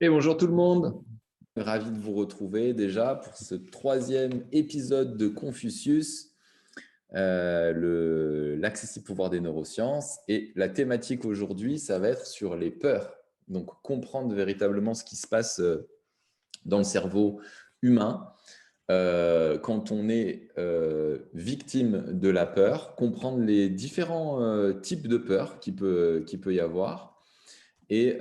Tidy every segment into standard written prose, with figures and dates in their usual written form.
Et bonjour tout le monde, ravi de vous retrouver déjà pour ce troisième épisode de Confucius, l'accessible pouvoir des neurosciences. Et la thématique aujourd'hui, ça va être sur les peurs. Donc comprendre véritablement ce qui se passe dans le cerveau humain quand on est victime de la peur, comprendre les différents types de peur qu'il peut y avoir. Et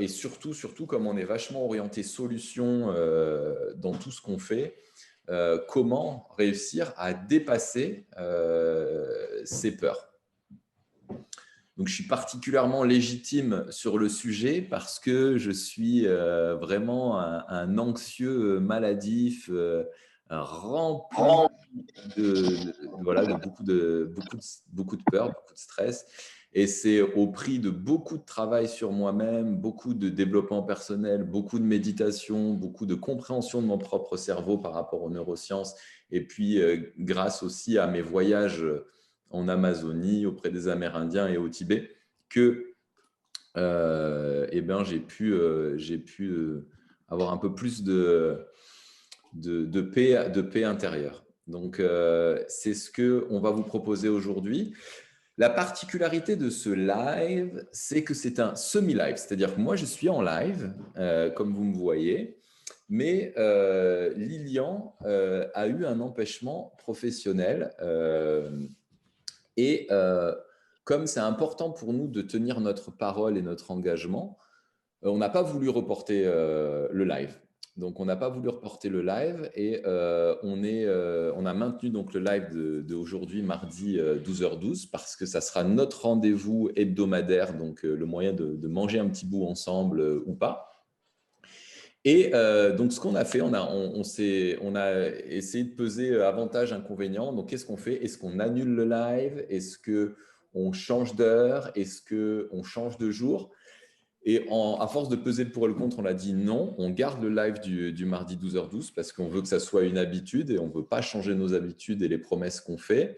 surtout, comme on est vachement orienté solution dans tout ce qu'on fait, comment réussir à dépasser ces peurs. Donc, je suis particulièrement légitime sur le sujet parce que je suis vraiment un anxieux maladif, rempli de beaucoup de peur, beaucoup de stress. Et c'est au prix de beaucoup de travail sur moi-même, beaucoup de développement personnel, beaucoup de méditation, beaucoup de compréhension de mon propre cerveau par rapport aux neurosciences. Et puis, grâce aussi à mes voyages en Amazonie, auprès des Amérindiens et au Tibet, que j'ai pu avoir un peu plus de paix intérieure. Donc, c'est ce qu'on va vous proposer aujourd'hui. La particularité de ce live, c'est que c'est un semi-live, c'est-à-dire que moi, je suis en live, comme vous me voyez, mais Lilian a eu un empêchement professionnel et comme c'est important pour nous de tenir notre parole et notre engagement, on n'a pas voulu reporter le live. Donc, on n'a pas voulu reporter le live et on a maintenu donc le live d'aujourd'hui, mardi 12h12, parce que ça sera notre rendez-vous hebdomadaire, donc le moyen de manger un petit bout ensemble ou pas. Et donc, ce qu'on a fait, on a essayé de peser avantages, inconvénients. Donc, qu'est-ce qu'on fait? Est-ce qu'on annule le live? Est-ce qu'on change d'heure? Est-ce qu'on change de jour? Et à force de peser le pour et le contre, on a dit non, on garde le live du mardi 12h12 parce qu'on veut que ça soit une habitude et on ne veut pas changer nos habitudes et les promesses qu'on fait.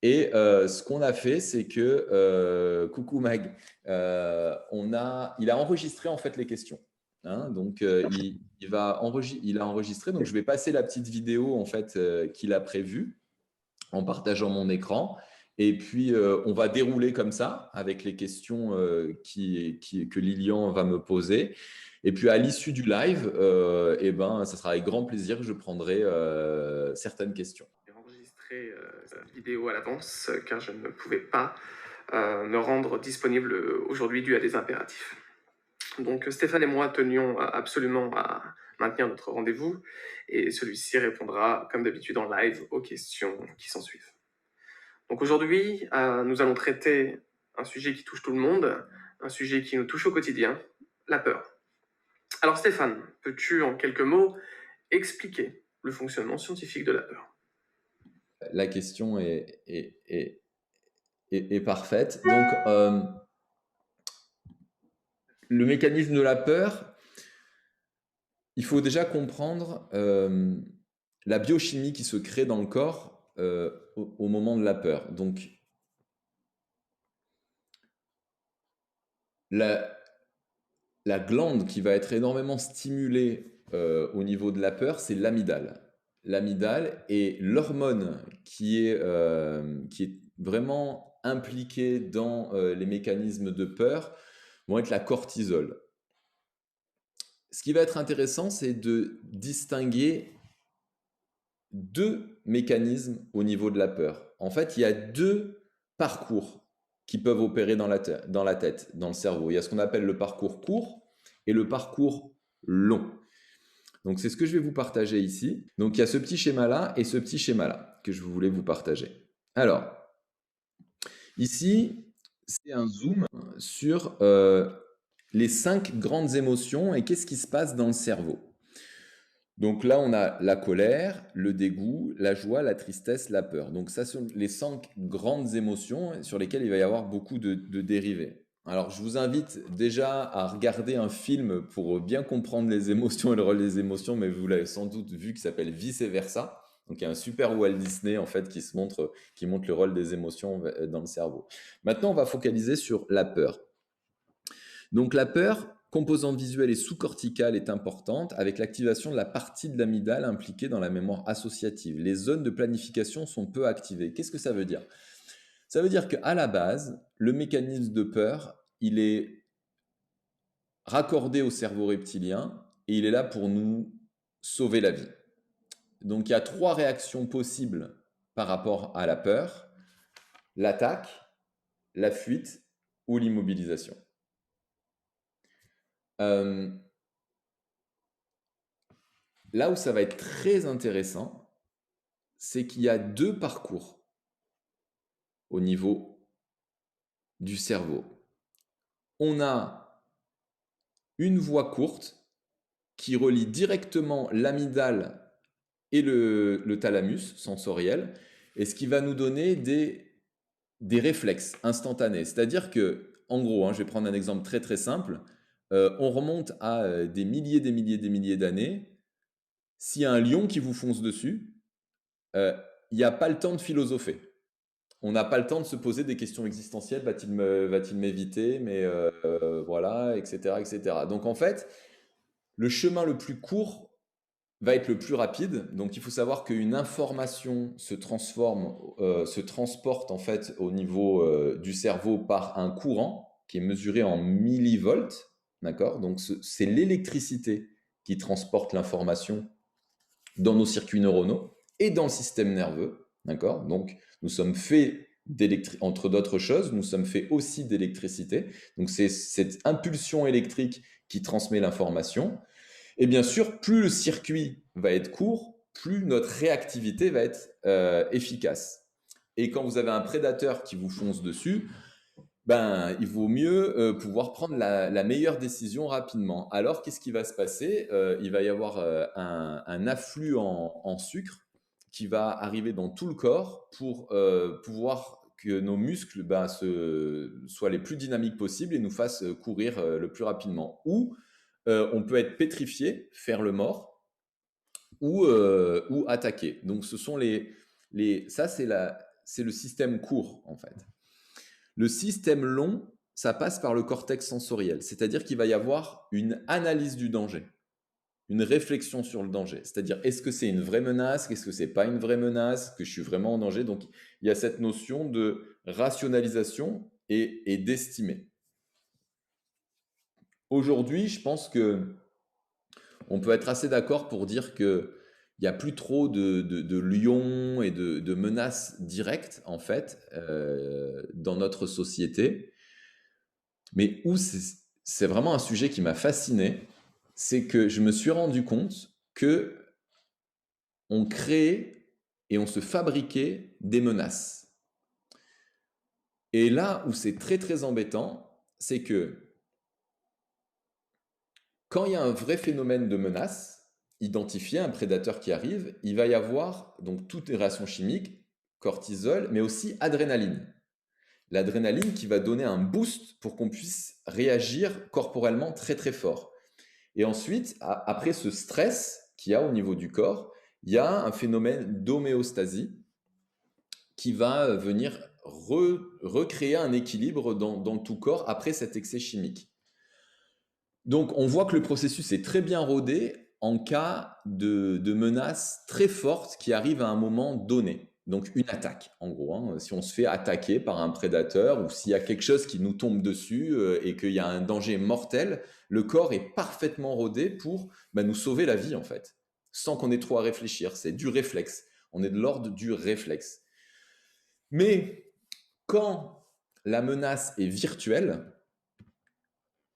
Et ce qu'on a fait, c'est que, coucou Mag, il a enregistré en fait les questions. Hein, donc, il a enregistré. Donc, je vais passer la petite vidéo en fait qu'il a prévue en partageant mon écran. Et puis, on va dérouler comme ça avec les questions que Lilian va me poser. Et puis, à l'issue du live, ça sera avec grand plaisir que je prendrai certaines questions. J'ai enregistré cette vidéo à l'avance car je ne pouvais pas me rendre disponible aujourd'hui dû à des impératifs. Donc Stéphane et moi tenions absolument à maintenir notre rendez-vous et celui-ci répondra comme d'habitude en live aux questions qui s'en suivent. Donc aujourd'hui, nous allons traiter un sujet qui touche tout le monde, un sujet qui nous touche au quotidien, la peur. Alors Stéphane, peux-tu en quelques mots expliquer le fonctionnement scientifique de la peur? La question est parfaite. Donc, le mécanisme de la peur, il faut déjà comprendre la biochimie qui se crée dans le corps au moment de la peur. Donc, la glande qui va être énormément stimulée au niveau de la peur, c'est l'amygdale. L'amygdale est l'hormone qui est vraiment impliquée dans les mécanismes de peur, vont être la cortisol. Ce qui va être intéressant, c'est de distinguer deux mécanismes au niveau de la peur. En fait, il y a deux parcours qui peuvent opérer dans la tête, dans le cerveau. Il y a ce qu'on appelle le parcours court et le parcours long. Donc, c'est ce que je vais vous partager ici. Donc, il y a ce petit schéma-là et ce petit schéma-là que je voulais vous partager. Alors, ici, c'est un zoom sur les 5 grandes émotions et qu'est-ce qui se passe dans le cerveau. Donc là, on a la colère, le dégoût, la joie, la tristesse, la peur. Donc ça sont les 5 grandes émotions sur lesquelles il va y avoir beaucoup de dérivés. Alors je vous invite déjà à regarder un film pour bien comprendre les émotions et le rôle des émotions, mais vous l'avez sans doute vu qui s'appelle Vice Versa. Donc, il y a un super Walt Disney en fait qui montre le rôle des émotions dans le cerveau. Maintenant, on va focaliser sur la peur. Donc, la peur, composante visuelle et sous-corticale, est importante avec l'activation de la partie de l'amygdale impliquée dans la mémoire associative. Les zones de planification sont peu activées. Qu'est-ce que ça veut dire? Ça veut dire qu'à la base, le mécanisme de peur, il est raccordé au cerveau reptilien et il est là pour nous sauver la vie. Donc, il y a 3 réactions possibles par rapport à la peur: l'attaque, la fuite ou l'immobilisation. Là où ça va être très intéressant, c'est qu'il y a 2 parcours au niveau du cerveau. On a une voie courte qui relie directement l'amygdale et le thalamus sensoriel, et ce qui va nous donner des réflexes instantanés. C'est-à-dire que, en gros, je vais prendre un exemple très très simple, on remonte à des milliers d'années. S'il y a un lion qui vous fonce dessus, il n'y a pas le temps de philosopher. On n'a pas le temps de se poser des questions existentielles. Va-t-il m'éviter? Mais voilà, etc., etc. Donc en fait, le chemin le plus court va être le plus rapide. Donc il faut savoir qu'une information se transporte en fait au niveau du cerveau par un courant qui est mesuré en millivolts. D'accord? Donc c'est l'électricité qui transporte l'information dans nos circuits neuronaux et dans le système nerveux. D'accord? Donc nous sommes faits entre d'autres choses, nous sommes faits aussi d'électricité. Donc c'est cette impulsion électrique qui transmet l'information. Et bien sûr, plus le circuit va être court, plus notre réactivité va être efficace. Et quand vous avez un prédateur qui vous fonce dessus, il vaut mieux pouvoir prendre la meilleure décision rapidement. Alors, qu'est-ce qui va se passer? Il va y avoir un afflux en sucre qui va arriver dans tout le corps pour pouvoir que nos muscles soient les plus dynamiques possibles et nous fassent courir le plus rapidement. Ou on peut être pétrifié, faire le mort, ou attaquer. Donc, ce sont ça, c'est le système court, en fait. Le système long, ça passe par le cortex sensoriel, c'est-à-dire qu'il va y avoir une analyse du danger, une réflexion sur le danger. C'est-à-dire, est-ce que c'est une vraie menace? Est-ce que c'est pas une vraie menace? Que je suis vraiment en danger? Donc, il y a cette notion de rationalisation et d'estimer. Aujourd'hui, je pense que on peut être assez d'accord pour dire que il n'y a plus trop de lions et de menaces directes, en fait, dans notre société. Mais où c'est vraiment un sujet qui m'a fasciné, c'est que je me suis rendu compte que on créait et on se fabriquait des menaces. Et là où c'est très très embêtant, c'est que quand il y a un vrai phénomène de menace, identifié, un prédateur qui arrive, il va y avoir donc toutes les réactions chimiques, cortisol, mais aussi adrénaline. L'adrénaline qui va donner un boost pour qu'on puisse réagir corporellement très très fort. Et ensuite, après ce stress qu'il y a au niveau du corps, il y a un phénomène d'homéostasie qui va venir recréer un équilibre dans le tout corps après cet excès chimique. Donc, on voit que le processus est très bien rodé en cas de menace très forte qui arrive à un moment donné. Donc, une attaque, en gros. Si on se fait attaquer par un prédateur ou s'il y a quelque chose qui nous tombe dessus et qu'il y a un danger mortel, le corps est parfaitement rodé pour nous sauver la vie, en fait, sans qu'on ait trop à réfléchir. C'est du réflexe. On est de l'ordre du réflexe. Mais quand la menace est virtuelle,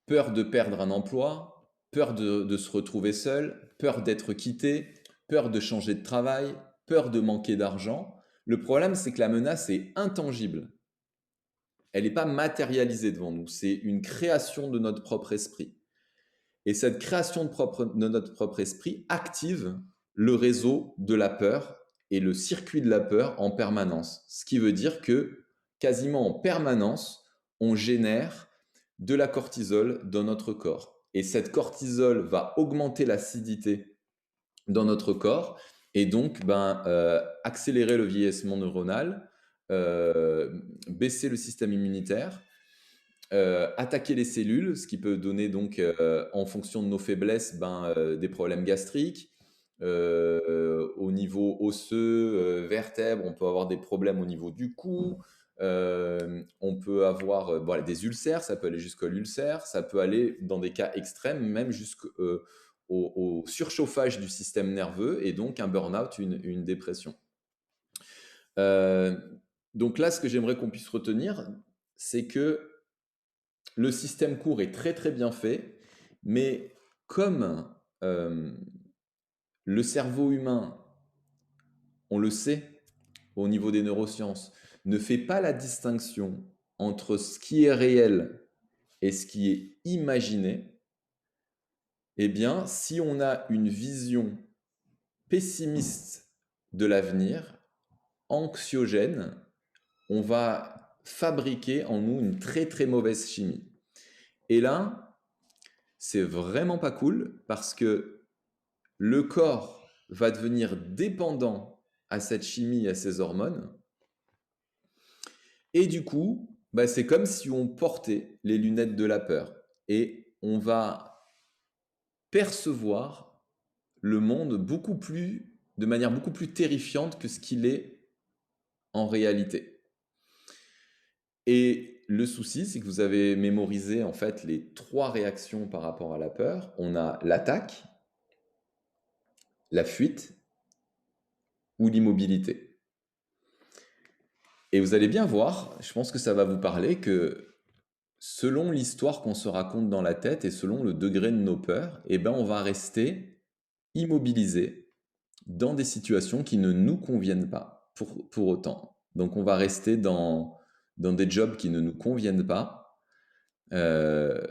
peur de perdre un emploi, peur de se retrouver seul, peur d'être quitté, peur de changer de travail, peur de manquer d'argent. Le problème, c'est que la menace est intangible. Elle n'est pas matérialisée devant nous. C'est une création de notre propre esprit. Et cette création de notre propre esprit active le réseau de la peur et le circuit de la peur en permanence. Ce qui veut dire que quasiment en permanence, on génère de la cortisol dans notre corps. Et cette cortisol va augmenter l'acidité dans notre corps Et donc, accélérer le vieillissement neuronal, baisser le système immunitaire, attaquer les cellules, ce qui peut donner donc, en fonction de nos faiblesses, des problèmes gastriques. Au niveau osseux, vertèbres, on peut avoir des problèmes au niveau du cou. On peut avoir voilà, des ulcères, ça peut aller jusqu'à l'ulcère, ça peut aller dans des cas extrêmes, même jusqu'au au surchauffage du système nerveux et donc un burn-out, une dépression. Donc là, ce que j'aimerais qu'on puisse retenir, c'est que le système court est très très bien fait, mais comme le cerveau humain, on le sait au niveau des neurosciences, ne fait pas la distinction entre ce qui est réel et ce qui est imaginé, eh bien, si on a une vision pessimiste de l'avenir, anxiogène, on va fabriquer en nous une très très mauvaise chimie. Et là, c'est vraiment pas cool parce que le corps va devenir dépendant à cette chimie, à ces hormones. Et du coup, c'est comme si on portait les lunettes de la peur. Et on va percevoir le monde de manière beaucoup plus terrifiante que ce qu'il est en réalité. Et le souci, c'est que vous avez mémorisé en fait les 3 réactions par rapport à la peur. On a l'attaque, la fuite ou l'immobilité. Et vous allez bien voir, je pense que ça va vous parler, que selon l'histoire qu'on se raconte dans la tête et selon le degré de nos peurs, on va rester immobilisé dans des situations qui ne nous conviennent pas pour autant. Donc on va rester dans des jobs qui ne nous conviennent pas, euh,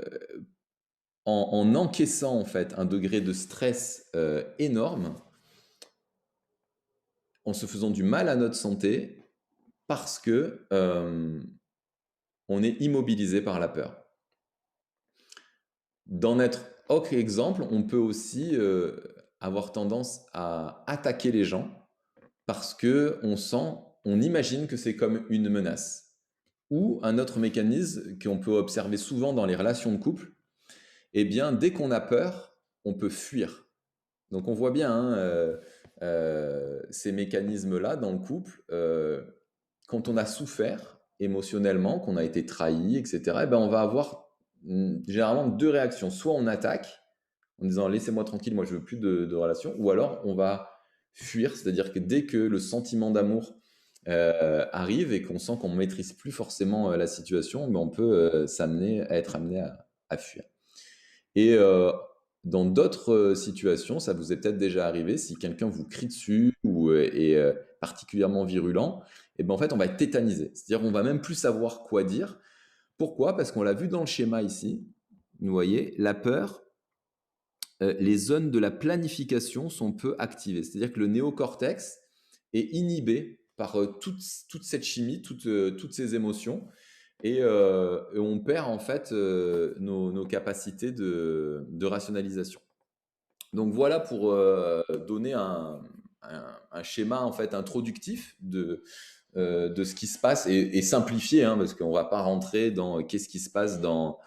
en encaissant en fait un degré de stress énorme, en se faisant du mal à notre santé parce que on est immobilisé par la peur. Dans notre autre exemple, on peut aussi avoir tendance à attaquer les gens parce que on imagine que c'est comme une menace. Ou un autre mécanisme qu'on peut observer souvent dans les relations de couple, eh bien, dès qu'on a peur, on peut fuir. Donc on voit bien hein, ces mécanismes-là dans le couple. Quand on a souffert émotionnellement, qu'on a été trahi, etc., on va avoir généralement 2 réactions. Soit on attaque en disant laissez-moi tranquille, moi je veux plus de relation, ou alors on va fuir, c'est-à-dire que dès que le sentiment d'amour arrive et qu'on sent qu'on ne maîtrise plus forcément la situation, on peut être amené à fuir. Et dans d'autres situations, ça vous est peut-être déjà arrivé, si quelqu'un vous crie dessus ou est particulièrement virulent, en fait, on va être tétanisé. C'est-à-dire on va même plus savoir quoi dire. Pourquoi? Parce qu'on l'a vu dans le schéma ici. Vous voyez, la peur, les zones de la planification sont peu activées. C'est-à-dire que le néocortex est inhibé par toute cette chimie, toutes ces émotions. Et on perd en fait nos capacités de rationalisation. Donc voilà pour donner un schéma en fait introductif de ce qui se passe et simplifier, hein, parce qu'on ne va pas rentrer dans qu'est-ce qui se passe dans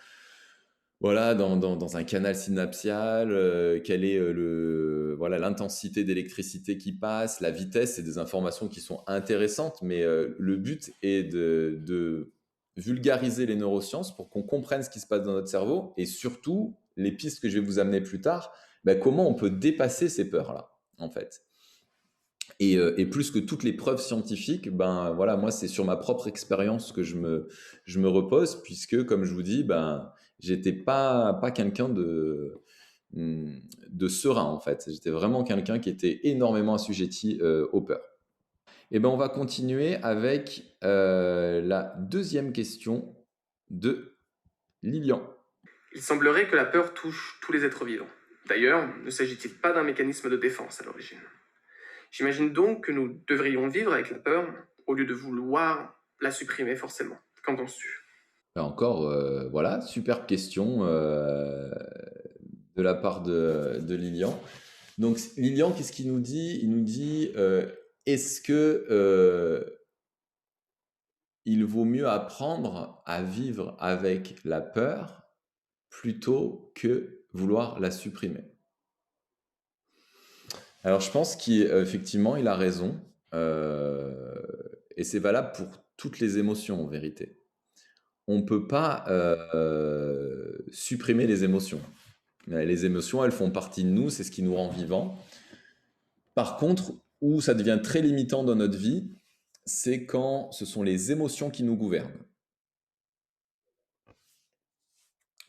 un canal synaptial, quelle est l'intensité d'électricité qui passe, la vitesse, c'est des informations qui sont intéressantes, mais le but est de vulgariser les neurosciences pour qu'on comprenne ce qui se passe dans notre cerveau et surtout les pistes que je vais vous amener plus tard, comment on peut dépasser ces peurs-là, en fait. Et plus que toutes les preuves scientifiques, moi c'est sur ma propre expérience que je me repose, puisque comme je vous dis, j'étais pas quelqu'un de serein en fait. J'étais vraiment quelqu'un qui était énormément assujetti aux peurs. Et on va continuer avec la deuxième question de Lilian. Il semblerait que la peur touche tous les êtres vivants. D'ailleurs, ne s'agit-il pas d'un mécanisme de défense à l'origine? J'imagine donc que nous devrions vivre avec la peur au lieu de vouloir la supprimer forcément. Qu'en penses-tu? Là encore, superbe question de la part de Lilian. Donc, Lilian, qu'est-ce qu'il nous dit? Il nous dit, est-ce que il vaut mieux apprendre à vivre avec la peur plutôt que vouloir la supprimer? Alors, je pense qu'effectivement, il a raison. Et c'est valable pour toutes les émotions, en vérité. On ne peut pas supprimer les émotions. Les émotions, elles font partie de nous, c'est ce qui nous rend vivants. Par contre, où ça devient très limitant dans notre vie, c'est quand ce sont les émotions qui nous gouvernent.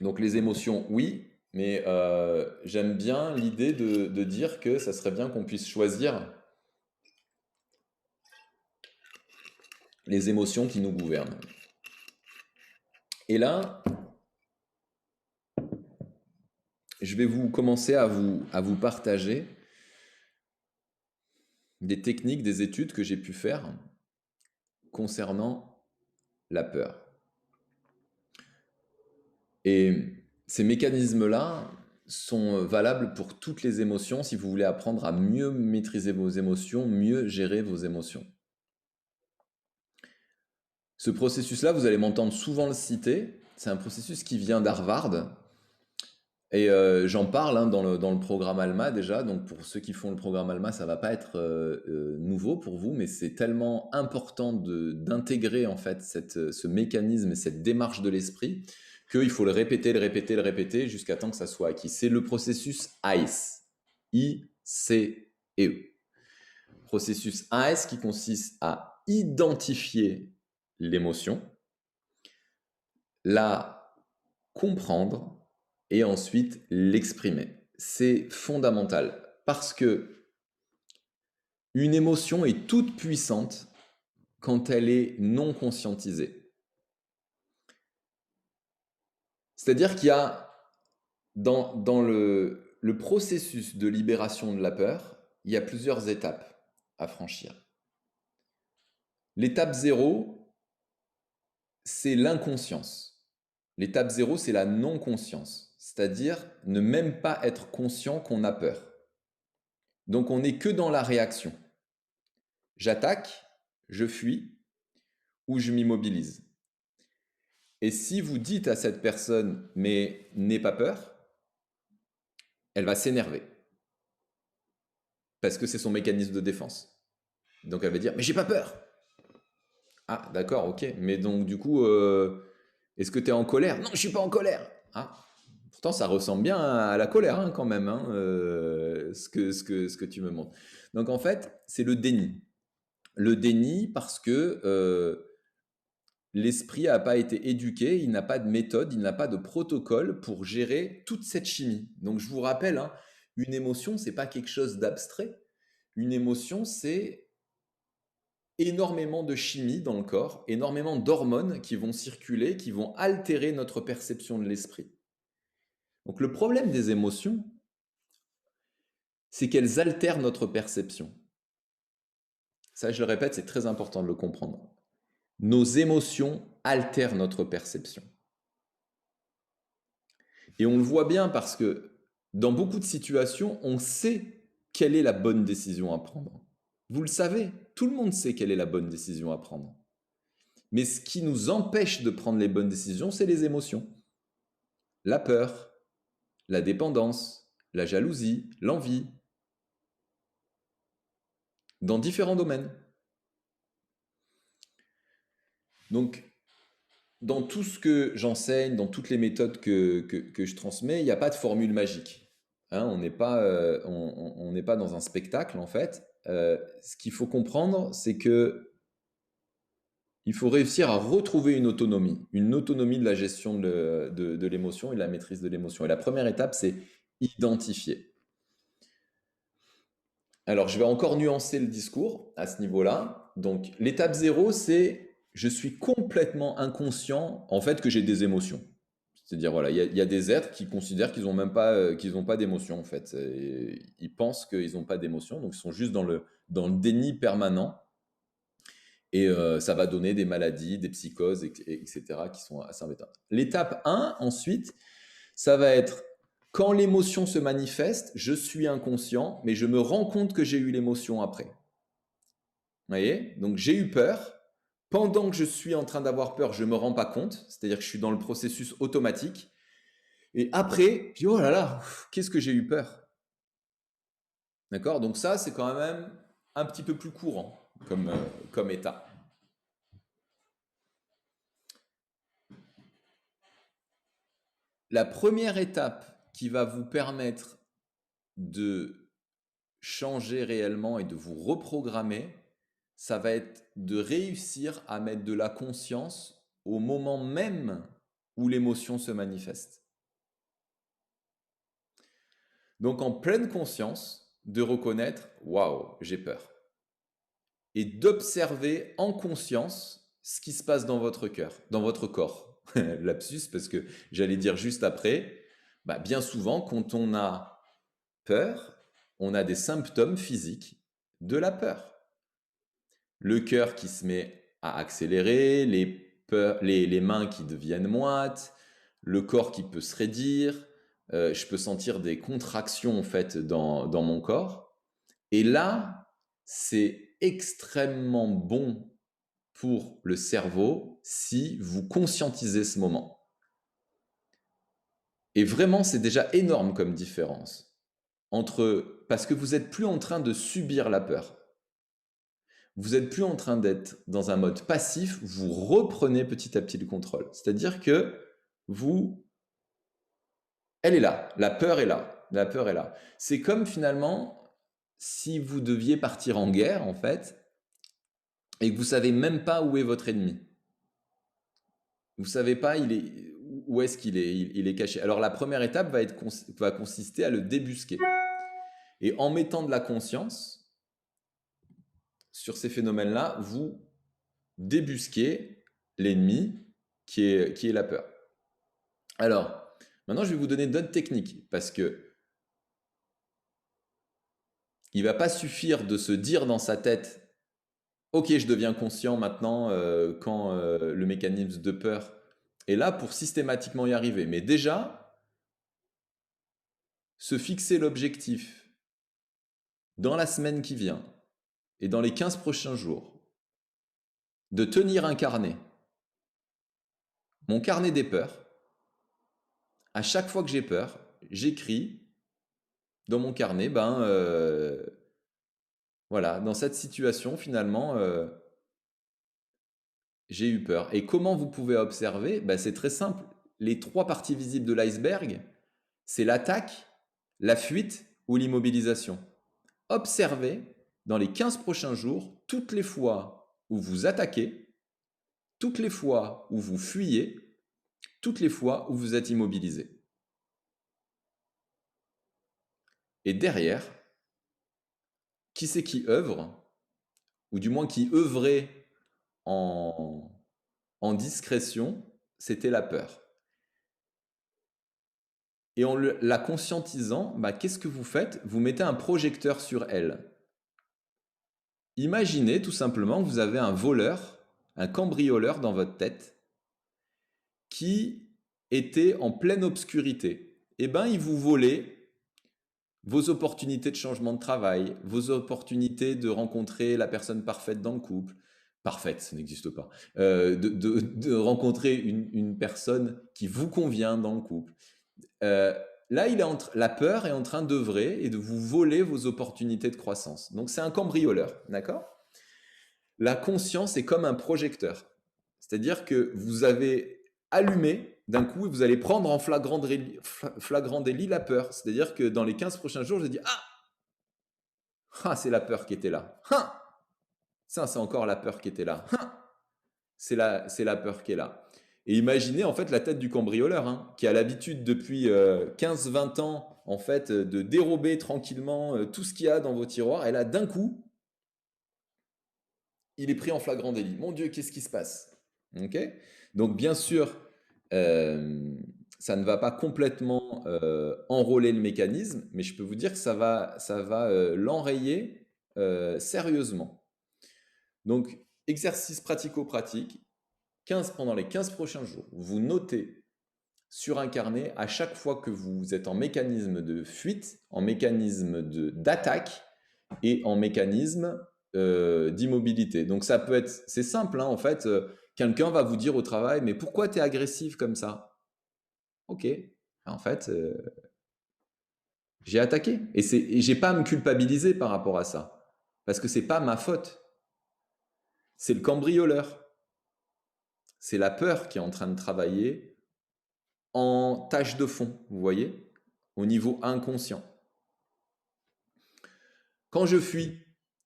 Donc les émotions, oui, mais j'aime bien l'idée de dire que ça serait bien qu'on puisse choisir les émotions qui nous gouvernent. Et là, je vais commencer à vous partager des techniques, des études que j'ai pu faire concernant la peur. Et ces mécanismes-là sont valables pour toutes les émotions si vous voulez apprendre à mieux maîtriser vos émotions, mieux gérer vos émotions. Ce processus-là, vous allez m'entendre souvent le citer, c'est un processus qui vient d'Harvard. Et j'en parle dans le programme ALMA déjà, donc pour ceux qui font le programme ALMA, ça ne va pas être nouveau pour vous, mais c'est tellement important d'intégrer en fait ce mécanisme et cette démarche de l'esprit qu'il faut le répéter, le répéter, le répéter jusqu'à temps que ça soit acquis. C'est le processus ICE, I-C-E. Processus ICE qui consiste à identifier l'émotion, la comprendre, et ensuite l'exprimer. C'est fondamental parce que une émotion est toute puissante quand elle est non conscientisée. C'est-à-dire qu'il y a dans le processus de libération de la peur, il y a plusieurs étapes à franchir. L'étape 0, c'est l'inconscience. L'étape 0, c'est la non-conscience, c'est-à-dire ne même pas être conscient qu'on a peur. Donc on n'est que dans la réaction. J'attaque, je fuis ou je m'immobilise. Et si vous dites à cette personne, mais n'aie pas peur, elle va s'énerver. Parce que c'est son mécanisme de défense. Donc elle va dire, mais j'ai pas peur. Ah, d'accord, ok. Mais donc du coup, est-ce que tu es en colère? Non, je suis pas en colère. Ah, pourtant ça ressemble bien à la colère quand même, ce que tu me montres. Donc en fait, c'est le déni. Le déni parce que l'esprit n'a pas été éduqué, il n'a pas de méthode, il n'a pas de protocole pour gérer toute cette chimie. Donc je vous rappelle, une émotion, c'est pas quelque chose d'abstrait. Une émotion, c'est énormément de chimie dans le corps, énormément d'hormones qui vont circuler, qui vont altérer notre perception de l'esprit. Donc le problème des émotions, c'est qu'elles altèrent notre perception. Ça, je le répète, c'est très important de le comprendre. Nos émotions altèrent notre perception. Et on le voit bien parce que dans beaucoup de situations, on sait quelle est la bonne décision à prendre. Vous le savez, tout le monde sait quelle est la bonne décision à prendre. Mais ce qui nous empêche de prendre les bonnes décisions, c'est les émotions. La peur, la dépendance, la jalousie, l'envie. Dans différents domaines. Donc, dans tout ce que j'enseigne, dans toutes les méthodes que je transmets, il n'y a pas de formule magique. On n'est pas, on n'est pas dans un spectacle, en fait. Ce qu'il faut comprendre, c'est que il faut réussir à retrouver une autonomie de la gestion de l'émotion et de la maîtrise de l'émotion. Et la première étape, c'est identifier. Alors, je vais encore nuancer le discours à ce niveau-là. Donc, l'étape 0, c'est je suis complètement inconscient en fait que j'ai des émotions. C'est-à-dire, voilà, il y a des êtres qui considèrent qu'ils n'ont même pas, qu'ils n'ont pas d'émotions en fait. Et ils pensent qu'ils n'ont pas d'émotions, donc ils sont juste dans le déni permanent. Et ça va donner des maladies, des psychoses, etc., qui sont assez embêtantes. L'étape 1, ensuite, ça va être Quand l'émotion se manifeste, je suis inconscient, mais je me rends compte que j'ai eu l'émotion après. Vous voyez? Donc j'ai eu peur. Pendant que je suis en train d'avoir peur, je ne me rends pas compte, c'est-à-dire que je suis dans le processus automatique. Et après, je dis, oh là là, qu'est-ce que j'ai eu peur. D'accord? Donc ça, c'est quand même un petit peu plus courant comme état. La première étape qui va vous permettre de changer réellement et de vous reprogrammer, ça va être de réussir à mettre de la conscience au moment même où l'émotion se manifeste. Donc en pleine conscience, de reconnaître, waouh, j'ai peur. Et d'observer en conscience ce qui se passe dans votre cœur, dans votre corps. Lapsus, parce que j'allais dire juste après, bien souvent, quand on a peur, on a des symptômes physiques de la peur. Le cœur qui se met à accélérer, les mains qui deviennent moites, le corps qui peut se raidir, je peux sentir des contractions en fait dans mon corps. Et là, c'est extrêmement bon pour le cerveau si vous conscientisez ce moment. Et vraiment, c'est déjà énorme comme différence parce que vous n'êtes plus en train de subir la peur. Vous n'êtes plus en train d'être dans un mode passif, vous reprenez petit à petit le contrôle. C'est-à-dire que elle est là, la peur est là, la peur est là. C'est comme finalement si vous deviez partir en guerre, en fait, et que vous savez même pas où est votre ennemi. Vous savez pas où est-ce qu'il est, il est caché. Alors la première étape va consister à le débusquer. Et en mettant de la conscience sur ces phénomènes-là, vous débusquez l'ennemi qui est la peur. Alors, maintenant je vais vous donner d'autres techniques parce que il va pas suffire de se dire dans sa tête ok, je deviens conscient maintenant quand le mécanisme de peur est là pour systématiquement y arriver. Mais déjà, se fixer l'objectif dans la semaine qui vient et dans les 15 prochains jours, de tenir un carnet, mon carnet des peurs. À chaque fois que j'ai peur, j'écris dans mon carnet, voilà, dans cette situation, finalement, j'ai eu peur. Et comment vous pouvez observer? C'est très simple. Les trois parties visibles de l'iceberg, c'est l'attaque, la fuite ou l'immobilisation. Observez dans les 15 prochains jours toutes les fois où vous attaquez, toutes les fois où vous fuyez, toutes les fois où vous êtes immobilisé. Et derrière, qui c'est qui œuvre, ou du moins qui œuvrait en discrétion, c'était la peur. Et en la conscientisant, qu'est-ce que vous faites? Vous mettez un projecteur sur elle. Imaginez tout simplement que vous avez un voleur, un cambrioleur dans votre tête qui était en pleine obscurité. Il vous volait vos opportunités de changement de travail, vos opportunités de rencontrer la personne parfaite dans le couple. Parfaite, ça n'existe pas. De rencontrer une personne qui vous convient dans le couple. Là, la peur est en train d'œuvrer et de vous voler vos opportunités de croissance. Donc, c'est un cambrioleur, d'accord? La conscience est comme un projecteur. C'est-à-dire que vous avez allumé d'un coup et vous allez prendre en flagrant délit la peur. C'est-à-dire que dans les 15 prochains jours, je dis ah, c'est la peur qui était là. Ah, ça, c'est encore la peur qui était là. Ah, c'est la peur qui est là. Et imaginez en fait la tête du cambrioleur qui a l'habitude depuis 15-20 ans en fait de dérober tranquillement tout ce qu'il y a dans vos tiroirs. Et là, d'un coup, il est pris en flagrant délit. Mon Dieu, qu'est-ce qui se passe? Ok. Donc bien sûr, ça ne va pas complètement enrôler le mécanisme, mais je peux vous dire que ça va l'enrayer sérieusement. Donc, exercice pratico-pratique, pendant les 15 prochains jours, vous notez sur un carnet à chaque fois que vous êtes en mécanisme de fuite, en mécanisme d'attaque et en mécanisme d'immobilité. Donc ça peut être, c'est simple, hein, en fait, quelqu'un va vous dire au travail, mais pourquoi tu es agressif comme ça? Ok, en fait, j'ai attaqué et j'ai pas à me culpabiliser par rapport à ça, parce que c'est pas ma faute, c'est le cambrioleur, c'est la peur qui est en train de travailler en tâche de fond, vous voyez, au niveau inconscient. Quand je fuis,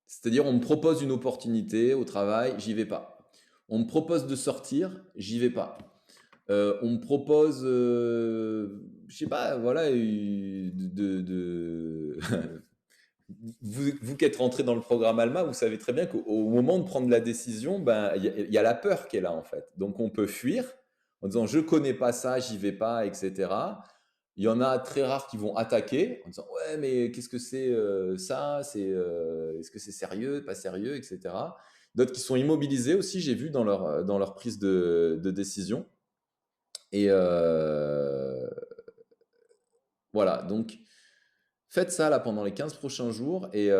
c'est-à-dire on me propose une opportunité au travail, j'y vais pas. On me propose de sortir, j'y vais pas. On me propose, je sais pas, voilà, vous qui êtes rentré dans le programme Alma, vous savez très bien qu'au moment de prendre la décision, ben, y a la peur qui est là en fait. Donc on peut fuir en disant je connais pas ça, j'y vais pas, etc. Il y en a très rares qui vont attaquer en disant ouais mais qu'est-ce que c'est ça, est-ce que c'est sérieux, pas sérieux, etc. D'autres qui sont immobilisés aussi, j'ai vu dans leur prise de décision. Et voilà, donc faites ça là pendant les 15 prochains jours et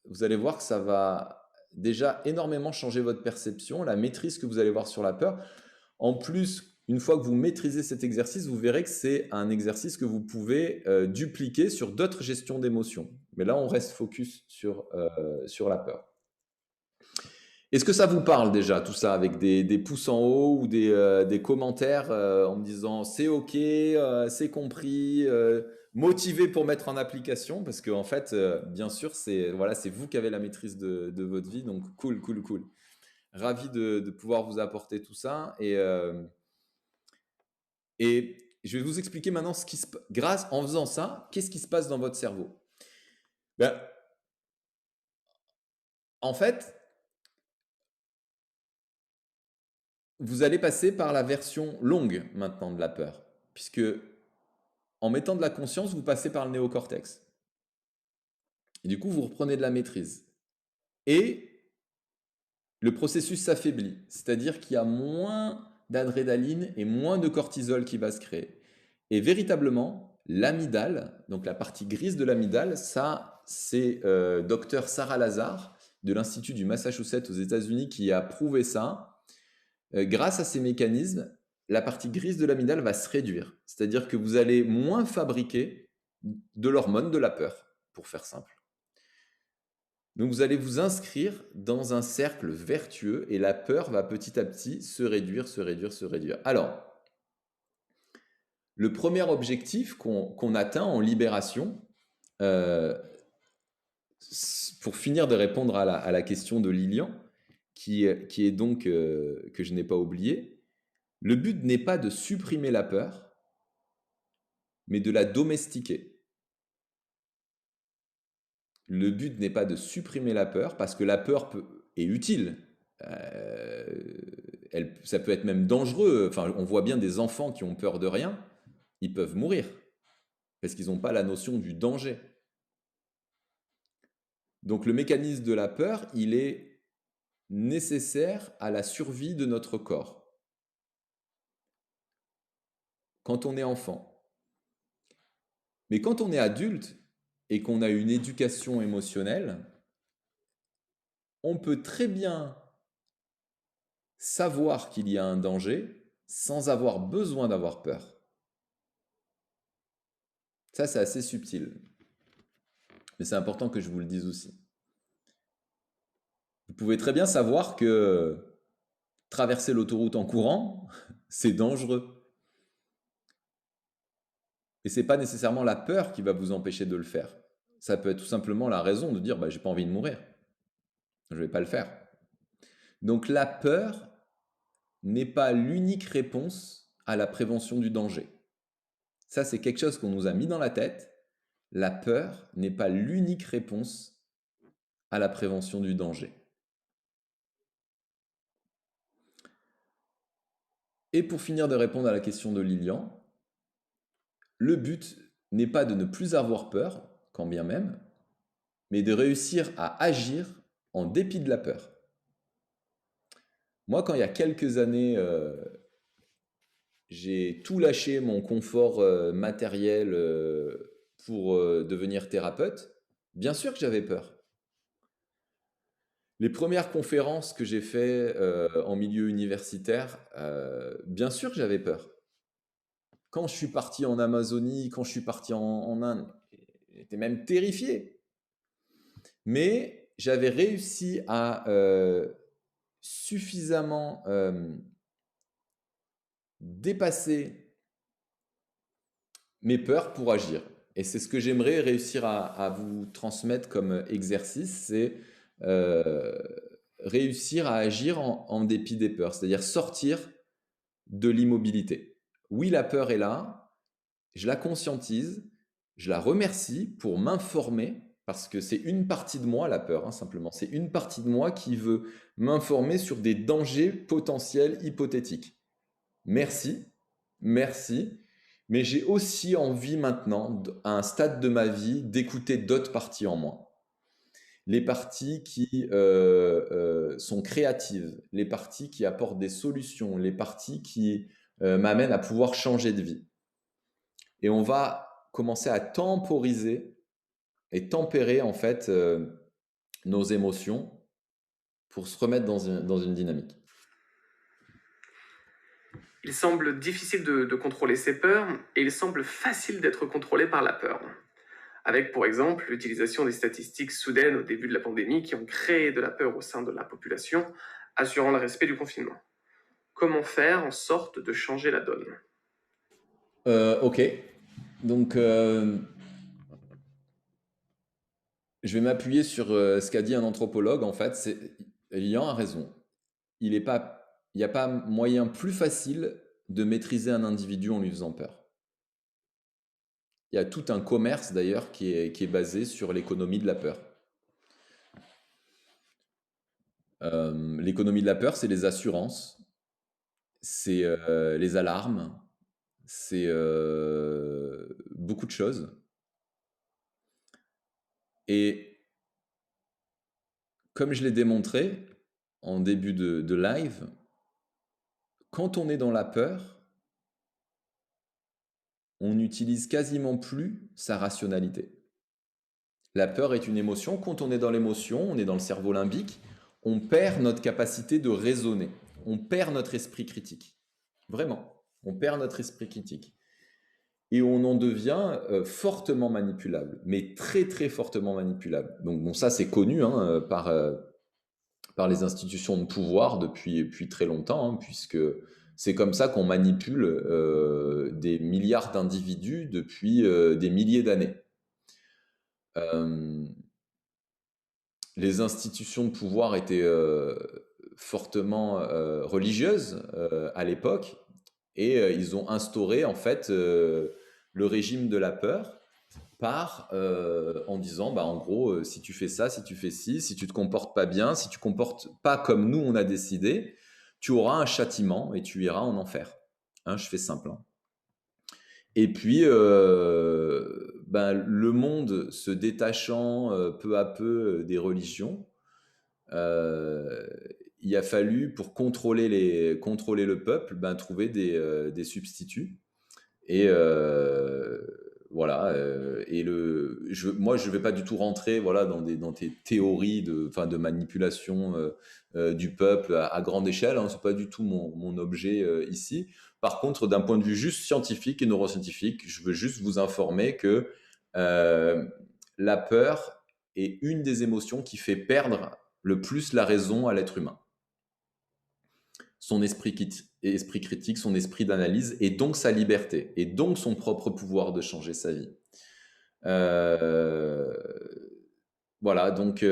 vous allez voir que ça va déjà énormément changer votre perception, la maîtrise que vous allez avoir sur la peur. En plus, une fois que vous maîtrisez cet exercice, vous verrez que c'est un exercice que vous pouvez dupliquer sur d'autres gestions d'émotions. Mais là, on reste focus sur la peur. Est-ce que ça vous parle déjà, tout ça, avec des pouces en haut ou des commentaires en me disant c'est OK, c'est compris, motivé pour mettre en application? Parce qu'en fait, bien sûr, c'est voilà, c'est vous qui avez la maîtrise de votre vie, donc cool, cool, cool. Ravi de pouvoir vous apporter tout ça. Et je vais vous expliquer maintenant en faisant ça, qu'est-ce qui se passe dans votre cerveau? Ben, en fait, vous allez passer par la version longue maintenant de la peur, puisque en mettant de la conscience, vous passez par le néocortex. Et du coup, vous reprenez de la maîtrise. Et le processus s'affaiblit, c'est-à-dire qu'il y a moins d'adrénaline et moins de cortisol qui va se créer. Et véritablement, l'amygdale, donc la partie grise de l'amygdale, ça, c'est docteur Sarah Lazar de l'Institut du Massachusetts aux États-Unis qui a prouvé ça. Grâce à ces mécanismes, la partie grise de l'amygdale va se réduire. C'est-à-dire que vous allez moins fabriquer de l'hormone de la peur, pour faire simple. Donc vous allez vous inscrire dans un cercle vertueux et la peur va petit à petit se réduire, se réduire, se réduire. Alors, le premier objectif qu'on atteint en libération, euh, pour finir de répondre à la question de Lilian, qui est donc que je n'ai pas oublié, le but n'est pas de supprimer la peur, mais de la domestiquer. Le but n'est pas de supprimer la peur, parce que la peur est utile. Ça peut être même dangereux. Enfin, on voit bien des enfants qui ont peur de rien, ils peuvent mourir, parce qu'ils n'ont pas la notion du danger. Donc le mécanisme de la peur, il est nécessaire à la survie de notre corps. Quand on est enfant. Mais quand on est adulte et qu'on a une éducation émotionnelle, on peut très bien savoir qu'il y a un danger sans avoir besoin d'avoir peur. Ça, c'est assez subtil. Mais c'est important que je vous le dise aussi. Vous pouvez très bien savoir que traverser l'autoroute en courant, c'est dangereux. Et ce n'est pas nécessairement la peur qui va vous empêcher de le faire. Ça peut être tout simplement la raison de dire bah, j'ai pas envie de mourir. Je ne vais pas le faire. Donc la peur n'est pas l'unique réponse à la prévention du danger. Ça, c'est quelque chose qu'on nous a mis dans la tête. La peur n'est pas l'unique réponse à la prévention du danger. Et pour finir de répondre à la question de Lilian, le but n'est pas de ne plus avoir peur, quand bien même, mais de réussir à agir en dépit de la peur. Moi, quand il y a quelques années, j'ai tout lâché, mon confort matériel pour devenir thérapeute, bien sûr que j'avais peur. Les premières conférences que j'ai fait en milieu universitaire, bien sûr que j'avais peur. Quand je suis parti en Amazonie, quand je suis parti en Inde, j'étais même terrifié. Mais j'avais réussi à suffisamment dépasser mes peurs pour agir. Et c'est ce que j'aimerais réussir à vous transmettre comme exercice, c'est euh, réussir à agir en dépit des peurs, c'est-à-dire sortir de l'immobilité. Oui, la peur est là, je la conscientise, je la remercie pour m'informer, parce que c'est une partie de moi, la peur, hein, simplement. C'est une partie de moi qui veut m'informer sur des dangers potentiels hypothétiques. Merci, merci, mais j'ai aussi envie maintenant, à un stade de ma vie, d'écouter d'autres parties en moi. Les parties qui sont créatives, les parties qui apportent des solutions, les parties qui m'amènent à pouvoir changer de vie. Et on va commencer à temporiser et tempérer en fait nos émotions pour se remettre dans une dynamique. Il semble difficile de contrôler ses peurs et il semble facile d'être contrôlé par la peur. Avec, pour exemple, l'utilisation des statistiques soudaines au début de la pandémie qui ont créé de la peur au sein de la population, assurant le respect du confinement. Comment faire en sorte de changer la donne? Ok, donc je vais m'appuyer sur ce qu'a dit un anthropologue. En fait, Lian a raison. Il n'y a pas moyen plus facile de maîtriser un individu en lui faisant peur. Il y a tout un commerce d'ailleurs qui est basé sur l'économie de la peur. L'économie de la peur, c'est les assurances, c'est les alarmes, c'est beaucoup de choses. Et comme je l'ai démontré en début de live, quand on est dans la peur, on n'utilise quasiment plus sa rationalité. La peur est une émotion. Quand on est dans l'émotion, on est dans le cerveau limbique, on perd notre capacité de raisonner. On perd notre esprit critique. Vraiment, on perd notre esprit critique. Et on en devient fortement manipulable, mais très très fortement manipulable. Donc bon, ça c'est connu hein, par les institutions de pouvoir depuis très longtemps, hein, puisque c'est comme ça qu'on manipule des milliards d'individus depuis des milliers d'années. Les institutions de pouvoir étaient fortement religieuses à l'époque, et ils ont instauré en fait le régime de la peur en disant bah, en gros si tu fais ça, si tu fais ci, si tu te comportes pas bien, si tu te comportes pas comme nous on a décidé, tu auras un châtiment et tu iras en enfer. Hein, je fais simple. Hein. Et puis ben, le monde se détachant peu à peu des religions, il a fallu pour contrôler le peuple ben, trouver des substituts. Et voilà. Moi, je ne vais pas du tout rentrer voilà, dans tes théories de manipulation du peuple à grande échelle. Hein, ce n'est pas du tout mon objet ici. Par contre, d'un point de vue juste scientifique et neuroscientifique, je veux juste vous informer que la peur est une des émotions qui fait perdre le plus la raison à l'être humain. Son esprit critique, son esprit d'analyse, et donc sa liberté, et donc son propre pouvoir de changer sa vie. Voilà, donc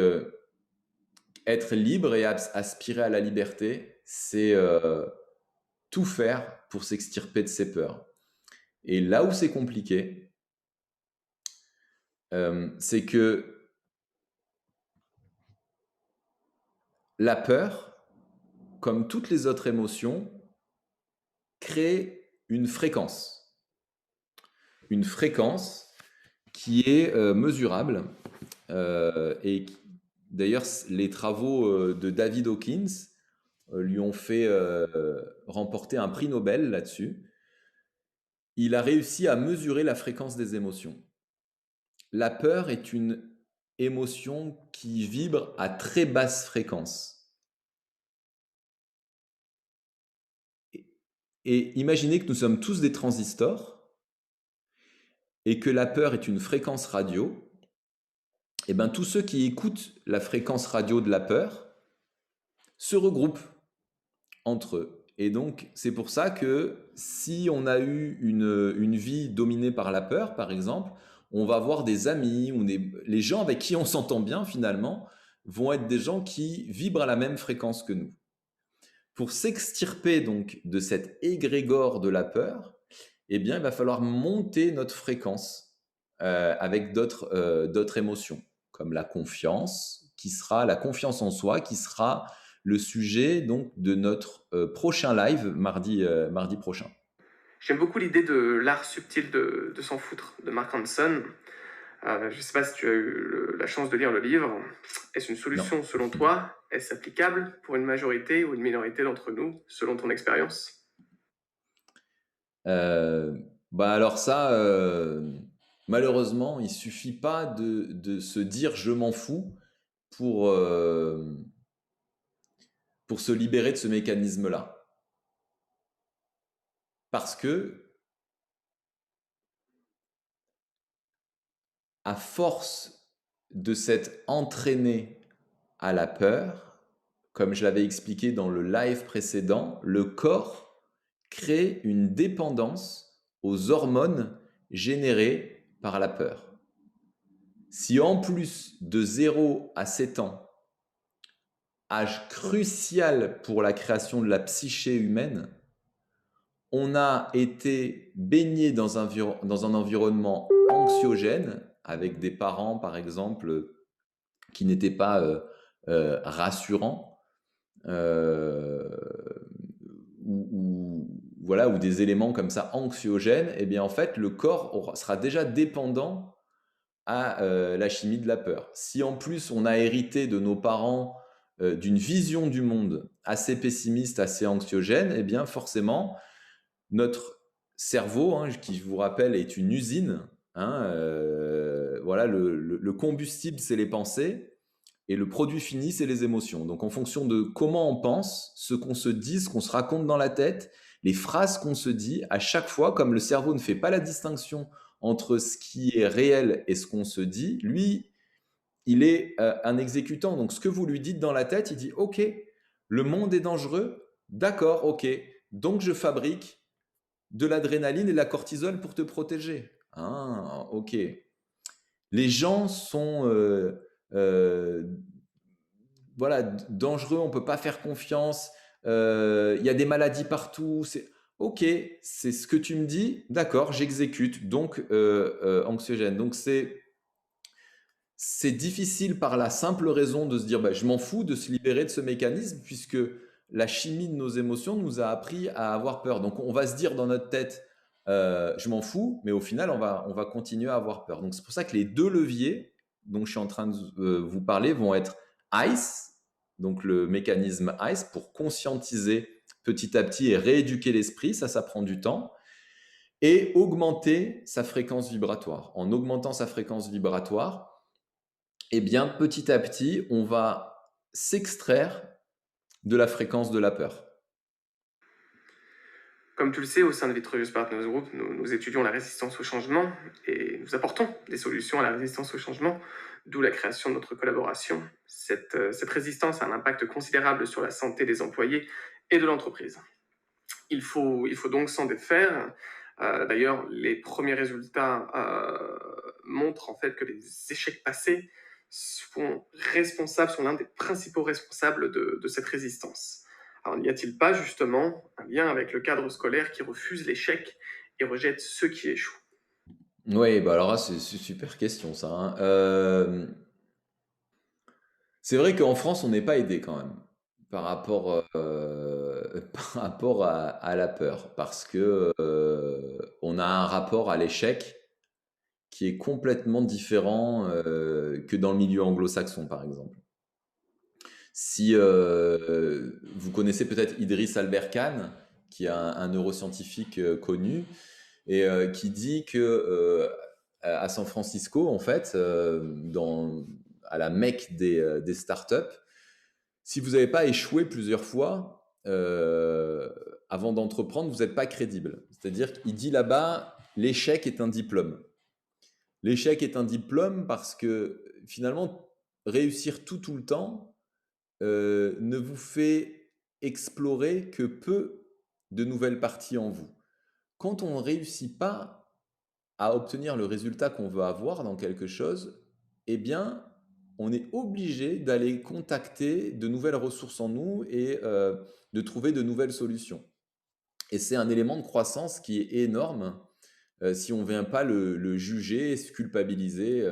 être libre et aspirer à la liberté, c'est tout faire pour s'extirper de ses peurs. Et là où c'est compliqué, c'est que la peur, comme toutes les autres émotions, crée une fréquence. Une fréquence qui est mesurable. Et d'ailleurs, les travaux de David Hawkins lui ont fait remporter un prix Nobel là-dessus. il a réussi à mesurer la fréquence des émotions. La peur est une émotion qui vibre à très basse fréquence. Et, et imaginez que nous sommes tous des transistors et que la peur est une fréquence radio. Et bien tous ceux qui écoutent la fréquence radio de la peur se regroupent entre eux. Et donc, c'est pour ça que si on a eu une vie dominée par la peur, par exemple, on va voir des amis ou les gens avec qui on s'entend bien finalement vont être des gens qui vibrent à la même fréquence que nous. Pour s'extirper donc de cet égrégore de la peur, eh bien, il va falloir monter notre fréquence avec d'autres émotions, comme la confiance, qui sera la confiance en soi, qui sera le sujet donc de notre prochain live mardi prochain. J'aime beaucoup l'idée de l'art subtil de s'en foutre de Mark Hanson. Je ne sais pas si tu as eu la chance de lire le livre. Est-ce une solution Non. selon toi? Est-ce applicable pour une majorité ou une minorité d'entre nous, selon ton expérience? Bah alors ça, malheureusement, il suffit pas de se dire je m'en fous pour, pour se libérer de ce mécanisme-là. Parce que, à force de s'être entraîné à la peur, comme je l'avais expliqué dans le live précédent, le corps crée une dépendance aux hormones générées par la peur. Si en plus de 0 à 7 ans, âge crucial pour la création de la psyché humaine, on a été baigné dans un environnement anxiogène, avec des parents, par exemple, qui n'étaient pas rassurants, euh, voilà, ou des éléments comme ça anxiogènes, et bien en fait, le corps sera déjà dépendant à la chimie de la peur. Si en plus on a hérité de nos parents d'une vision du monde assez pessimiste, assez anxiogène, et bien forcément, notre cerveau, hein, qui je vous rappelle est une usine, hein, voilà, le combustible c'est les pensées et le produit fini c'est les émotions. Donc en fonction de comment on pense, ce qu'on se dit, ce qu'on se raconte dans la tête, les phrases qu'on se dit, à chaque fois, comme le cerveau ne fait pas la distinction entre ce qui est réel et ce qu'on se dit, lui, il est un exécutant. Donc ce que vous lui dites dans la tête, il dit ok, le monde est dangereux, d'accord, ok, donc je fabrique de l'adrénaline et de la cortisol pour te protéger. Ah, ok. Les gens sont voilà, dangereux, on ne peut pas faire confiance, il y a des maladies partout. Ok, c'est ce que tu me dis, d'accord, j'exécute, donc anxiogène. Donc c'est difficile par la simple raison de se dire bah, je m'en fous, de se libérer de ce mécanisme, puisque la chimie de nos émotions nous a appris à avoir peur. Donc on va se dire dans notre tête je m'en fous, mais au final on va continuer à avoir peur. Donc c'est pour ça que les deux leviers dont je suis en train de vous parler vont être ICE, donc le mécanisme ICE pour conscientiser petit à petit et rééduquer l'esprit, ça prend du temps, et augmenter sa fréquence vibratoire. En augmentant sa fréquence vibratoire, eh bien, petit à petit, on va s'extraire de la fréquence de la peur. Comme tu le sais, au sein de Vitruvius Partners Group, nous étudions la résistance au changement et nous apportons des solutions à la résistance au changement, d'où la création de notre collaboration. Cette résistance a un impact considérable sur la santé des employés et de l'entreprise. Il faut donc s'en défaire. D'ailleurs, les premiers résultats montrent en fait que les échecs passés sont l'un des principaux responsables de cette résistance. Alors, n'y a-t-il pas justement un lien avec le cadre scolaire qui refuse l'échec et rejette ceux qui échouent? Oui, bah alors là, c'est une super question, ça, hein. C'est vrai qu'en France, on n'est pas aidé quand même par rapport, par rapport à la peur, parce que on a un rapport à l'échec qui est complètement différent que dans le milieu anglo-saxon, par exemple. Si vous connaissez peut-être Idriss Aberkan, qui est un neuroscientifique connu, et qui dit que à San Francisco, en fait, à la Mecque des startups, si vous n'avez pas échoué plusieurs fois avant d'entreprendre, vous n'êtes pas crédible. C'est-à-dire qu'il dit là-bas, l'échec est un diplôme. L'échec est un diplôme parce que finalement, réussir tout le temps ne vous fait explorer que peu de nouvelles parties en vous. Quand on ne réussit pas à obtenir le résultat qu'on veut avoir dans quelque chose, eh bien, on est obligé d'aller contacter de nouvelles ressources en nous et de trouver de nouvelles solutions. Et c'est un élément de croissance qui est énorme si on ne vient pas le juger, se culpabiliser,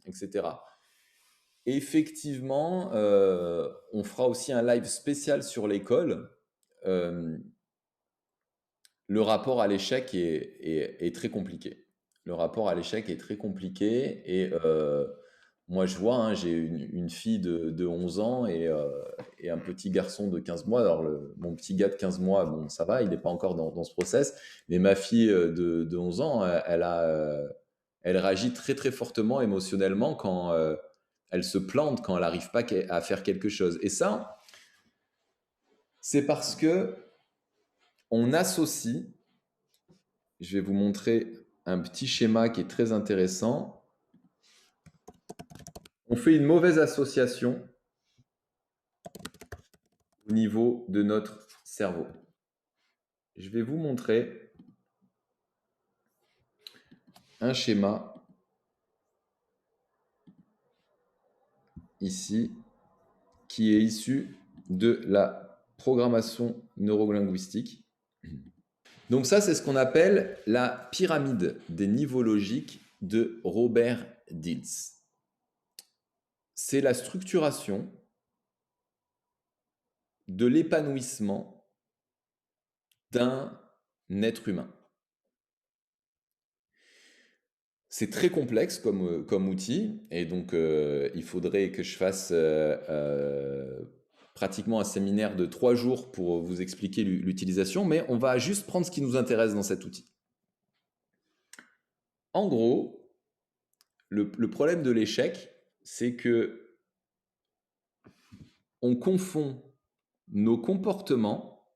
etc. Effectivement, on fera aussi un live spécial sur l'école. Le rapport à l'échec est très compliqué. Le rapport à l'échec est très compliqué et moi je vois, hein, j'ai une fille de 11 ans et un petit garçon de 15 mois. Alors mon petit gars de 15 mois, bon ça va, il n'est pas encore dans ce process, mais ma fille de 11 ans, elle réagit très très fortement émotionnellement quand elle se plante, quand elle n'arrive pas à faire quelque chose. Et ça, c'est parce que on associe, je vais vous montrer un petit schéma qui est très intéressant. On fait une mauvaise association au niveau de notre cerveau. Je vais vous montrer un schéma ici qui est issu de la programmation neurolinguistique. Donc ça, c'est ce qu'on appelle la pyramide des niveaux logiques de Robert Dilts. C'est la structuration de l'épanouissement d'un être humain. C'est très complexe comme outil, et donc il faudrait que je fasse pratiquement un séminaire de 3 jours pour vous expliquer l'utilisation, mais on va juste prendre ce qui nous intéresse dans cet outil. En gros, le problème de l'échec, c'est que on confond nos comportements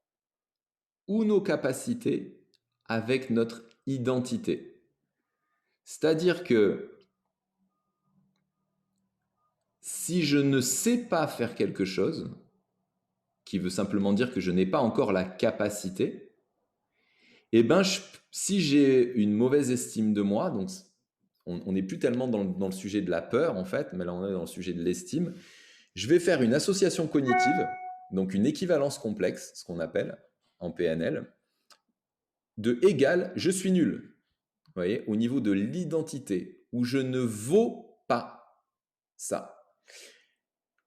ou nos capacités avec notre identité. C'est-à-dire que si je ne sais pas faire quelque chose, qui veut simplement dire que je n'ai pas encore la capacité, eh ben, si j'ai une mauvaise estime de moi, donc on n'est plus tellement dans le sujet de la peur en fait, mais là on est dans le sujet de l'estime, je vais faire une association cognitive, donc une équivalence complexe, ce qu'on appelle en PNL, de égal, je suis nul. Vous voyez, au niveau de l'identité, où je ne vaux pas ça,